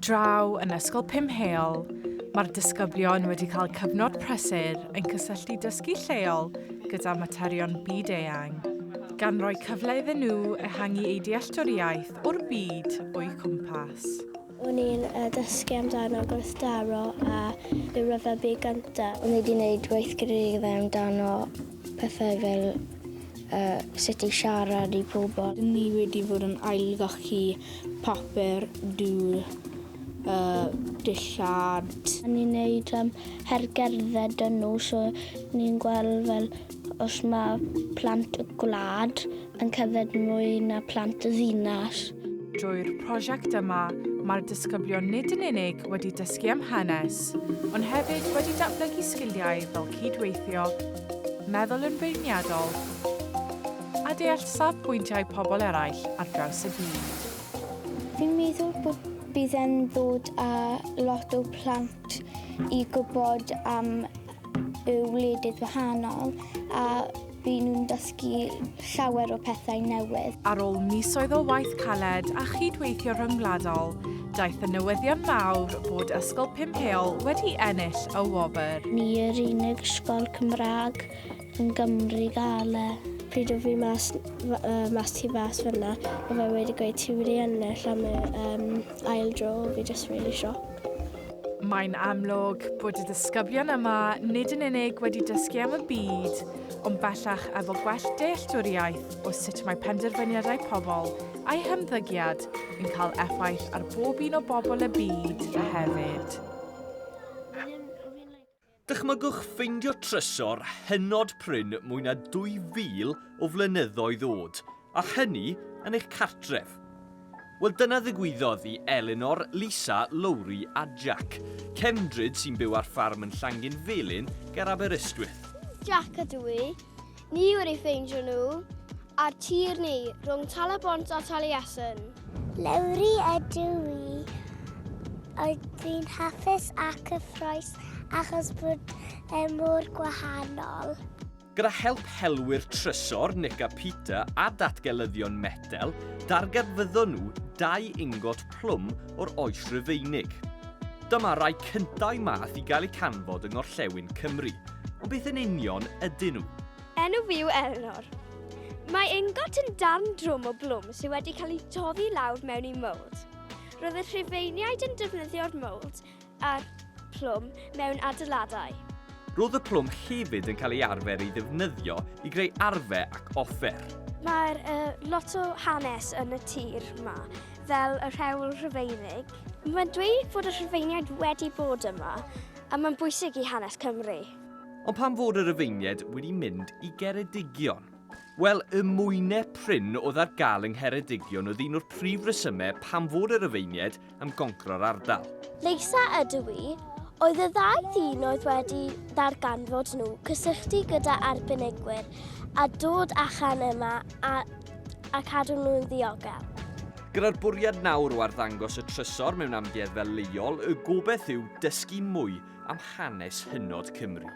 draw yn ysgol Pumheol, mae'r disgyblion wedi cael cyfnod prysur yn cysylltu dysgu lleol gyda materion byd-eang, gan roi cyfle iddyn nhw ehangu eu dealltwriaeth o'r byd o'i cwmpas. O'n i'n dysgu amdano gwrthdaro a y rhyfel byd gyntaf. O'n i wedi gwneud weithgareddau amdano pethau fel sut i siarad i pobl. Ni wedi fod yn ailgylchu papur, dŵr, dillad. Ni'n gwneud hergerdded dyn nhw, so ni'n gweld fel os mae plant y gwlad yn cerdded mwy na plant y ddinas. Drwy'r prosiect yma, mae'r disgyblion nid yn unig wedi dysgu am hanes, ond hefyd wedi datblygu sgiliau fel cydweithio, meddwl yn beirniadol, a deall safbwyntiau pobl eraill ar draws y byd. Fi'n meddwl bod bydd e'n ddod â lot o plant i gwybod am y wledydd wahanol a bydd nhw'n dysgu llawer o pethau newydd. Ar ôl misoedd o waith caled a chydweithio rhyngwladol, daeth y newyddion mawr bod ysgol Pumheol wedi ennill y Gwobr. Ni yw'r unig ysgol Cymraeg yn Gymru gael e. Pryd o fi mas tu fas fyna, o fe wedi gweud ti wedi ennill am y ail dro, fi jyst really shocked. Mae'n amlwg bod y disgyblion yma nid yn unig wedi dysgu am y byd, ond bellach efo gwell dealltwriaeth o sut mae penderfyniadau pobl a'i hymddygiad yn cael effaith ar bob un o bobl y byd hefyd. Dychmygwch ffeindio Trysor hynod prin mwy na 2000 o flynyddoedd oed, a hynny yn eich cartref. Wel, dyna ddigwyddodd i Elinor, Lisa, Lowri a Jack, cefndryd sy'n byw ar ffarm yn Llanginfelyn ger Aberystwyth. Jack a dwi, ni wedi ffeindio nhw ar tir ni rhwng Talabont a Taliesin. Lowri a dwi, oedd fi'n hapus a cyffroes achos bod mor gwahanol. Gyda help helwyr Trysor, Nick a Peter a datgelyddion metel, dargedfyddon nhw 2 ingot plwm o'r oes Rhufeinig. Dyma rai cyntau math i gael eu canfod yng Ngorllewin Cymru, ond beth yn union ydyn nhw? Enw fi yw Elinor. Mae ingot yn darn drwm o blwm sydd wedi cael ei toddi lawr mewn i mold. Roedd y Rhufeiniaid yn defnyddio'r mold a'r plwm mewn adeiladau. Roedd y plwm hefyd yn cael ei arfer i ddefnyddio i greu arfe ac offer. Mae'r lot o hanes yn y tir yma, fel y rhewl Rhufeinig. Mae'n dweud fod y Rhufeiniaid wedi bod yma, a mae'n bwysig i hanes Cymru. Ond pam fod y Rhufeiniaid wedi mynd i Ngheredigion? Wel, y mwynau prin oedd ar gael yng Ngheredigion oedd un o'r prif resymau pam fod y Rhufeiniaid am goncro'r ardal. Lisa ydw i, oedd y ddau ddyn oedd wedi darganfod nhw cysylltu gyda arbenigwyr a dod allan yma a cadw nhw'n ddiogel. Gyda'r bwriad nawr o arddangos y Trysor mewn amgueddfa leol, y gobeith yw dysgu mwy am hanes hynod Cymru.